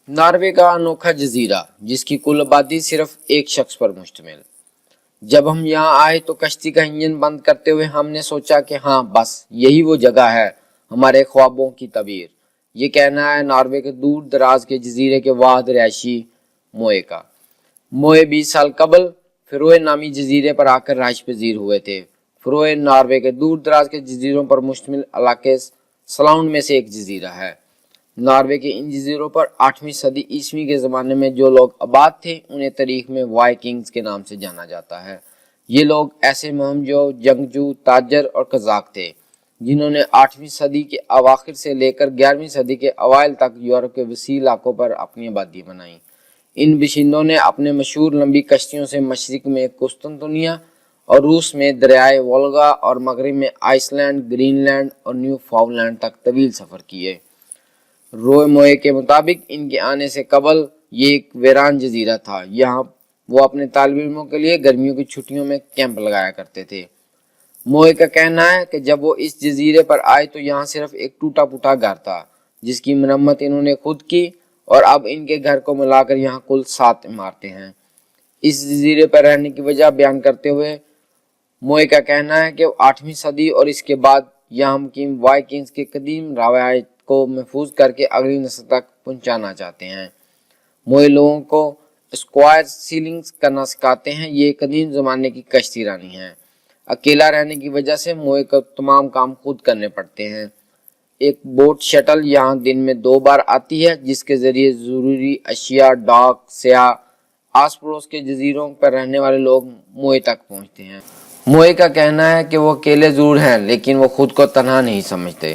Norway کا انوکھا جزیرہ جس کی کل آبادی صرف ایک شخص پر مشتمل۔ جب ہم یہاں آئے تو کشتی کا انجن بند کرتے ہوئے ہم نے سوچا کہ ہاں بس یہی وہ جگہ ہے ہمارے خوابوں کی تعبیر۔ یہ کہنا ہے ناروے کے دور دراز کے جزیرے کے واحد رہائشی موئے کا۔ موئے 20 سال قبل فروے نامی جزیرے پر آ کر رہائش پذیر ہوئے تھے۔ فروے ناروے کے دور دراز کے جزیروں پر مشتمل علاقے سلاؤنڈ میں سے ایک جزیرہ ہے۔ ناروے کے ان جزیروں پر 8ویں صدی عیسوی کے زمانے میں جو لوگ آباد تھے انہیں تاریخ میں وائکنگز کے نام سے جانا جاتا ہے۔ یہ لوگ ایسے مہمجو، جنگجو، تاجر اور قزاق تھے جنہوں نے 8ویں صدی کے اواخر سے لے کر 11ویں صدی کے اوائل تک یورپ کے وسیع علاقوں پر اپنی آبادی بنائی۔ ان باشندوں نے اپنے مشہور لمبی کشتیوں سے مشرق میں قسطنطنیہ اور روس میں دریائے وولگا اور مغرب میں آئس لینڈ، گرین لینڈ اور نیو فاؤنڈ لینڈ تک طویل سفر کیے۔ روئے موئے کے مطابق ان کے آنے سے قبل یہ ایک ویران جزیرہ تھا۔ یہاں وہ اپنے طالب علموں کے لیے گرمیوں کی چھٹیوں میں کیمپ لگایا کرتے تھے۔ موئے کا کہنا ہے کہ جب وہ اس جزیرے پر آئے تو یہاں صرف ایک ٹوٹا پھوٹا گھر تھا جس کی مرمت انہوں نے خود کی، اور اب ان کے گھر کو ملا کر یہاں کل 7 عمارتیں ہیں۔ اس جزیرے پر رہنے کی وجہ بیان کرتے ہوئے موئے کا کہنا ہے کہ وہ 8ویں صدی اور اس کے بعد یہاں مقیم وائکنگز کے قدیم روایات کو محفوظ کر کے اگلی نسل تک پہنچانا چاہتے ہیں۔ موئے لوگوں کو اسکوائر سیلنگز کرنا سکھاتے ہیں۔ یہ قدیم زمانے کی کشتی رانی ہیں۔ اکیلا رہنے کی وجہ سے موئے کو تمام کام خود کرنے پڑتے ہیں۔ ایک بوٹ شٹل یہاں دن میں 2 بار آتی ہے جس کے ذریعے ضروری اشیاء، ڈاک، سیاح، آس پڑوس کے جزیروں پر رہنے والے لوگ موئے تک پہنچتے ہیں۔ موئے کا کہنا ہے کہ وہ اکیلے ضرور ہیں لیکن وہ خود کو تنہا نہیں سمجھتے۔